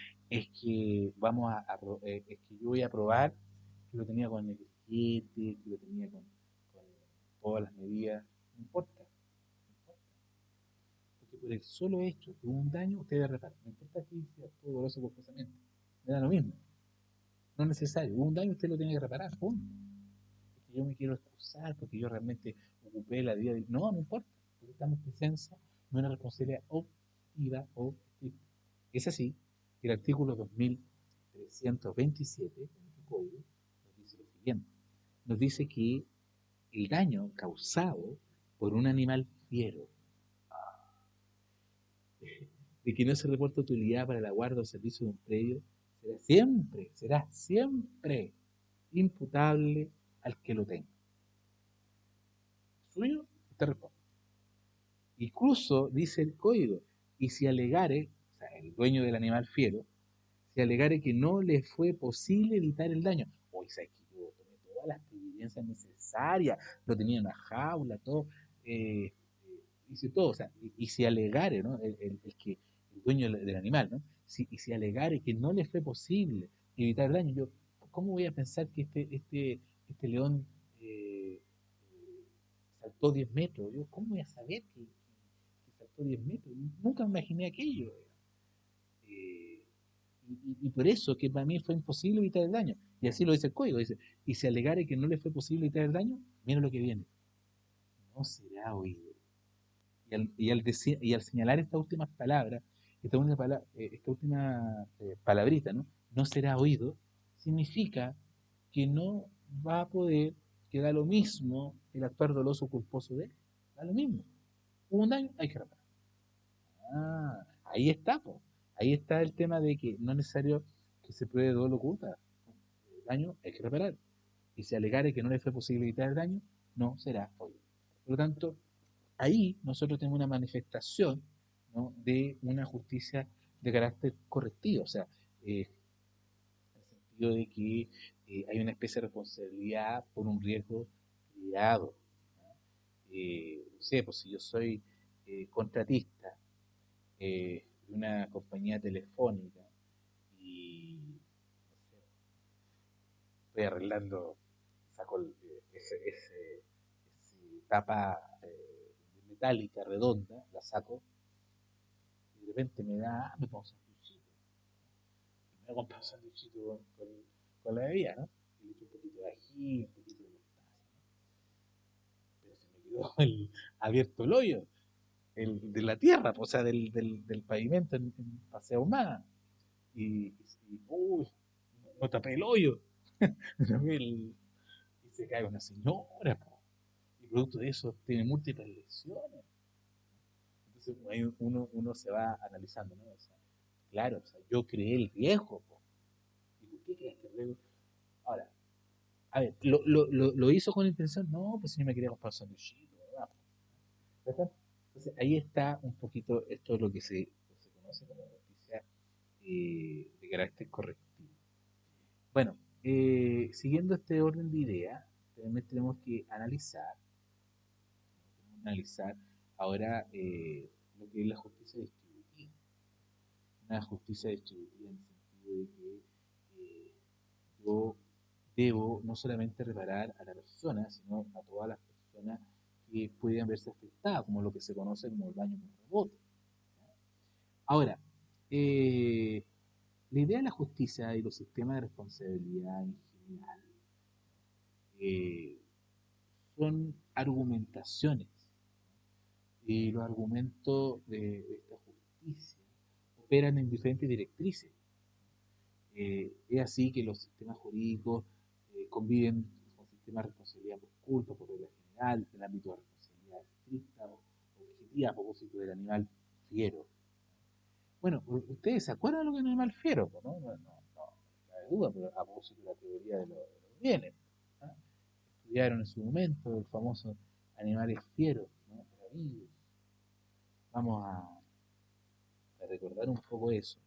yo voy a probar que lo tenía con el etiquete, que lo tenía con todas las medidas. No importa, no importa. Porque por el solo hecho de un daño, ustedes reparan. No importa si sea todo doloroso forzosamente. Me da lo mismo. No es necesario. Hubo un daño, usted lo tiene que reparar. Punto. Porque yo me quiero excusar, porque yo realmente ocupé la vida. No, no importa. Porque estamos en presencia de una responsabilidad objetiva o estricta. Es así que el artículo 2327 de nuestro código nos dice lo siguiente. Nos dice que el daño causado por un animal fiero de que no se reporta utilidad para la guarda o servicio de un predio será siempre imputable al que lo tenga. ¿Suyo? Usted responde. Incluso dice el código, y si alegare, o sea, el dueño del animal fiero, si alegare que no le fue posible evitar el daño, o sea, que yo tomé todas las providencias necesarias, lo tenía en una jaula, todo, eh, hice todo, o sea, y si alegare, ¿no? El dueño del animal, ¿no? Y si alegare que no le fue posible evitar el daño, yo, ¿cómo voy a pensar que este león saltó 10 metros? Yo, ¿cómo voy a saber que saltó 10 metros? Nunca me imaginé aquello. Eh, y por eso que para mí fue imposible evitar el daño. Y así lo dice el código, dice, y si alegare que no le fue posible evitar el daño, mira lo que viene. No será oído. Y al señalar estas últimas palabras, esta última palabrita, ¿no? No será oído, significa que no va a poder, que da lo mismo el actuar doloso o culposo de él. Da lo mismo. Hubo un daño, hay que reparar. Ah, ahí está, po. Ahí está el tema de que no es necesario que se pruebe dolo culpa. El daño hay que reparar. Y si alegare que no le fue posible evitar el daño, no será oído. Por lo tanto, ahí nosotros tenemos una manifestación, ¿no? De una justicia de carácter correctivo, o sea, en el sentido de que hay una especie de responsabilidad por un riesgo creado. No sé, pues si yo soy contratista de una compañía telefónica y no sé, estoy arreglando, saco ese tapa metálica redonda, la saco y de repente me pongo un sanduchito. Y me voy a comprar un sanduchito con la bebida, ¿no? Y le echo un poquito de ají, un poquito de mostaza, pero se me quedó abierto el hoyo de la tierra, o sea, del pavimento en Paseo Humada. Uy, no tapé el hoyo. Y se cae una señora, po. Y producto de eso tiene múltiples lesiones. Entonces ahí uno se va analizando, ¿no? O sea, claro, o sea, yo creé el riesgo, po. ¿Y por qué creaste el riesgo? Ahora, a ver, ¿lo hizo con intención? No, pues si no me quería comprar un sanduichito, ¿verdad? Entonces ahí está un poquito, esto es lo que se conoce como justicia de carácter correctivo. Bueno, siguiendo este orden de ideas, también analizar ahora lo que es la justicia distributiva. Una justicia distributiva en el sentido de que yo debo no solamente reparar a la persona, sino a todas las personas que pueden verse afectadas, como lo que se conoce como el daño por rebote. Ahora, eh, la idea de la justicia y los sistemas de responsabilidad en general eh, son argumentaciones. Y los argumentos de esta justicia operan en diferentes directrices. Es así que los sistemas jurídicos conviven con sistemas de responsabilidad por culpa, por regla general, en el ámbito de responsabilidad estricta o objetiva a propósito del animal fiero. Bueno, ustedes se acuerdan de lo que es un animal fiero, ¿no? No cabe duda, pero a propósito de la teoría de los bienes. ¿Ah? Estudiaron en su momento el famoso animales fieros, ¿no? Bravíos. Vamos a recordar un poco eso.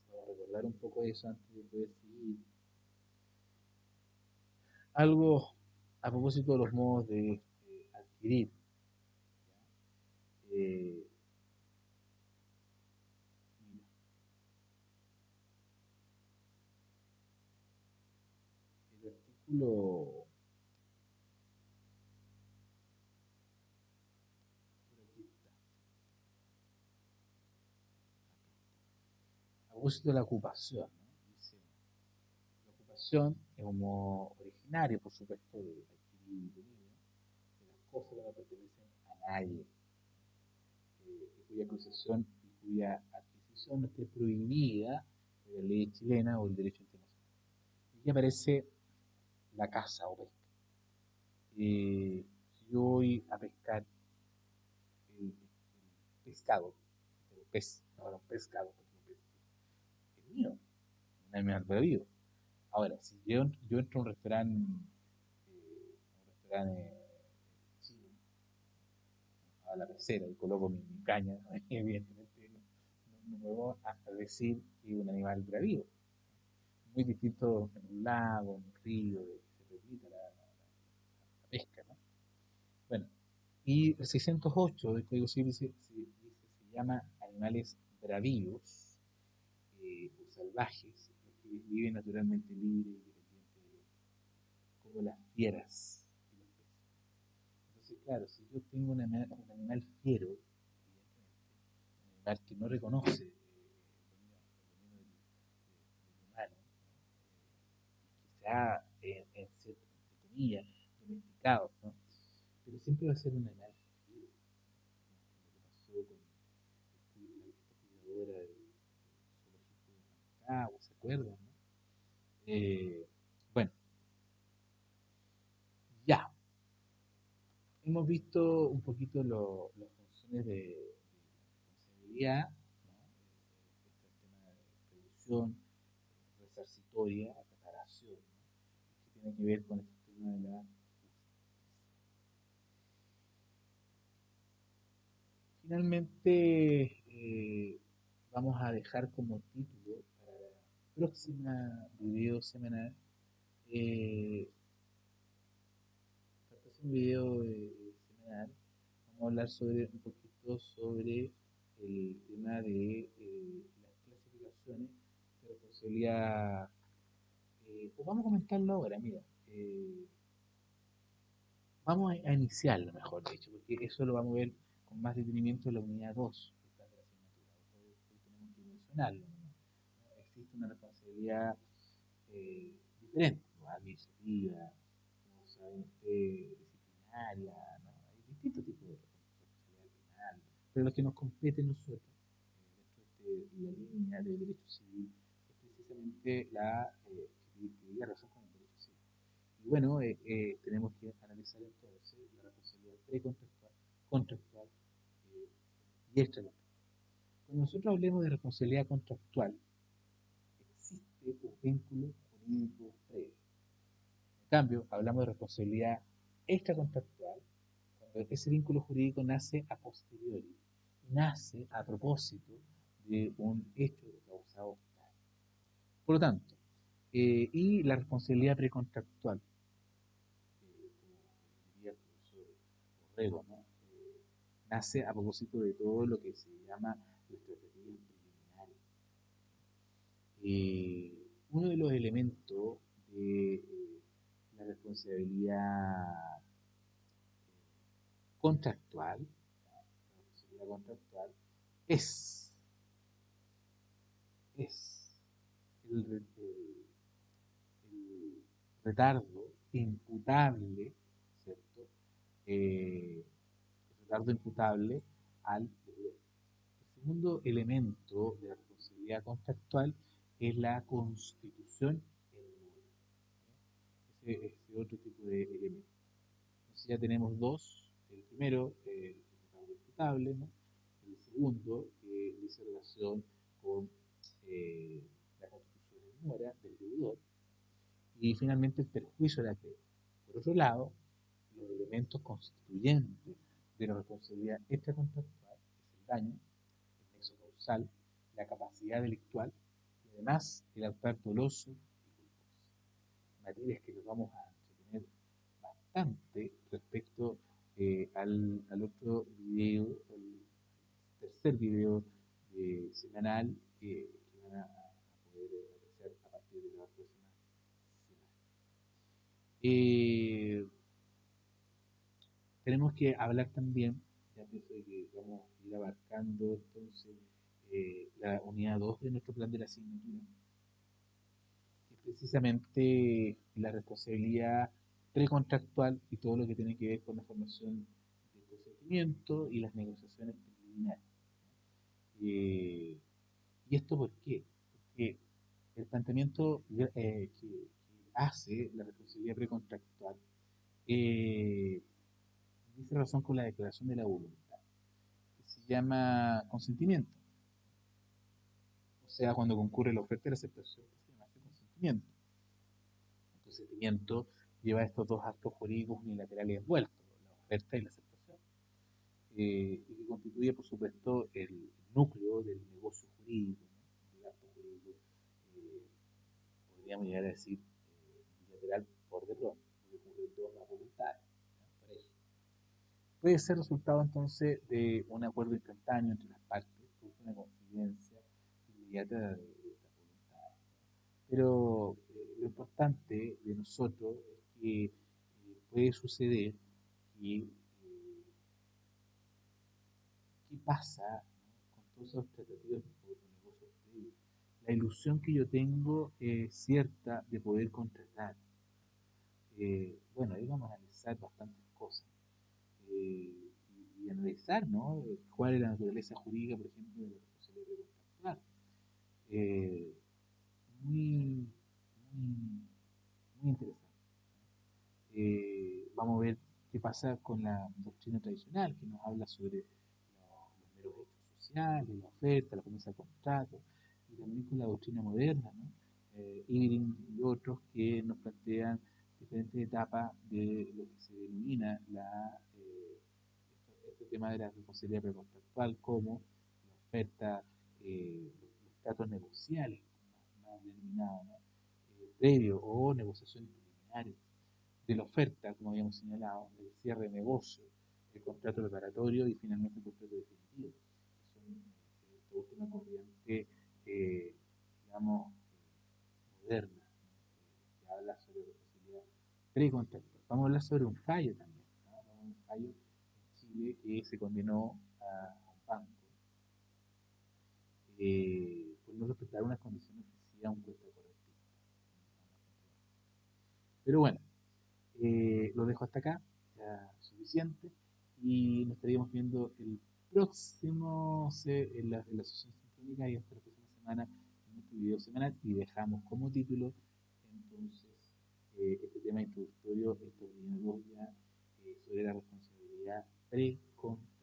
Vamos a recordar un poco eso antes de poder seguir. Algo a propósito de los modos de adquirir. Eh, mira, el artículo, por aquí está, a propósito de la ocupación, ¿no? Dice, la ocupación es un modo originario, por supuesto, de adquirir dominio de las cosas que no pertenecen a nadie, y cuya posesión y cuya adquisición no esté prohibida por la ley chilena o el derecho internacional. Aquí aparece la caza o pesca. Si yo voy a pescar el pescado, el pez, ahora un pescado, porque un pez es mío, un animal prohibido. Ahora, si yo entro a un restaurante chino, a la pecera y coloco mi caña, evidentemente no me voy a decir que es un animal bravío. Muy distinto en un lago, en un río, que se permita la pesca, ¿no? Bueno, y el 608 del Código Civil se llama animales bravíos o salvajes, los que viven naturalmente libres y independientes del hombre, como las fieras y los peces. Entonces, claro, si yo tengo un animal fiero, evidentemente, un animal que no reconoce el dominio del humano, y que se ha, en cierto, entre comillas, domesticado, ¿no? Pero siempre va a ser un animal fiero, ¿no? Lo que pasó con esta cuidadora del zoológico de Rancagua, ¿se acuerdan? ¿No? Bueno, ya, hemos visto un poquito las funciones de responsabilidad, ¿no? Este tema de prevención, resarcitoria, reparación, ¿no? Que tiene que ver con este tema de la justicia. Finalmente, vamos a dejar como título para próxima video semanal, eh, el próximo video semanal, vamos a hablar sobre un poquito sobre el tema de las clasificaciones de responsabilidad. Pues vamos a comentarlo ahora, mira. Vamos a iniciarlo, mejor dicho, porque eso lo vamos a ver con más detenimiento en la unidad 2 de la asignatura. Hoy tenemos que mencionarlo, ¿no? Existe una responsabilidad diferente, ¿no? Administrativa, como saben ustedes, disciplinaria, ¿no? Hay distintos tipos de responsabilidad penal, pero lo que nos compete a nosotros, dentro de la línea de derecho civil, es precisamente la razón con el derecho civil. Y bueno, tenemos que analizar entonces la responsabilidad precontractual, contractual y extracontractual. Cuando nosotros hablemos de responsabilidad contractual, existe un vínculo jurídico previo. En cambio, hablamos de responsabilidad extracontractual cuando ese vínculo jurídico nace a posteriori, nace a propósito de un hecho causado. Por lo tanto, y la responsabilidad precontractual, como diría el profesor Orrego, ¿no? Nace a propósito de todo lo que se llama las tratativas preliminares. Uno de los elementos de la responsabilidad contractual, la responsabilidad contractual es, es el retardo imputable, ¿cierto? El retardo imputable al deudor. El segundo elemento de la responsabilidad contractual es la constitución en mora. Ese otro tipo de elementos. Entonces ya tenemos dos. El primero, el retardo imputable, ¿no? El segundo, que dice relación con eh, la constitución en mora del deudor. Y finalmente el perjuicio de acreedor. Por otro lado, los elementos constituyentes de la responsabilidad extracontractual es el daño, el nexo causal, la capacidad delictual y además el autor doloso y culposo. Materias que nos vamos a entretener bastante respecto al otro video, el tercer video semanal que van a poder apreciar a partir de la próxima semana. Eh, Tenemos que hablar también, ya pienso que vamos a ir abarcando entonces la unidad 2 de nuestro plan de la asignatura, que es precisamente la responsabilidad precontractual y todo lo que tiene que ver con la formación del consentimiento y las negociaciones preliminares. ¿Y esto por qué? Porque el planteamiento que hace la responsabilidad precontractual eh, dice razón con la declaración de la voluntad, que se llama consentimiento. O sea, cuando concurre la oferta y la aceptación, que se llama consentimiento. El consentimiento lleva estos dos actos jurídicos unilaterales envueltos, la oferta y la aceptación, y que constituye, por supuesto, el núcleo del negocio jurídico, ¿no? Del acto jurídico, eh, podríamos llegar a decir, bilateral por de pronto, porque ocurren todas las voluntades, ¿no? Por eso. Puede ser resultado entonces de un acuerdo instantáneo entre las partes, producto de una confidencia inmediata de esta voluntad. Pero lo importante de nosotros es que puede suceder que qué pasa, ¿no? Con todos esos tratativos de negocios previos. La ilusión que yo tengo es cierta de poder contratar. Bueno, ahí vamos a analizar bastantes cosas. Y analizar, ¿no? Cuál es la naturaleza jurídica, por ejemplo, de la responsabilidad contractual. Eh, muy, muy, muy interesante. Vamos a ver qué pasa con la doctrina tradicional, que nos habla sobre los meros hechos sociales, la oferta, la promesa de contrato, y también con la doctrina moderna, ¿no? Irving y otros que nos plantean diferentes etapas de lo que se denomina este tema de la responsabilidad precontractual, como la oferta, los tratos negociales, denominado, ¿no? Previo o negociaciones preliminares de la oferta, como habíamos señalado, el cierre de negocio, el contrato preparatorio y finalmente el contrato definitivo. Son toda una corriente, digamos, moderna, ¿no? Que habla sobre la posibilidad precontractual. Vamos a hablar sobre un fallo también, ¿no? Un fallo en Chile que se condenó a un banco por no respetar unas condiciones ofrecidas a un cuenta correctivo. Pero bueno, lo dejo hasta acá, ya suficiente, y nos estaríamos viendo el próximo, en la sesión sinfónica y hasta la próxima semana en nuestro video semanal y dejamos como título entonces este tema introductorio, estos diálogos ya sobre la responsabilidad precontractual.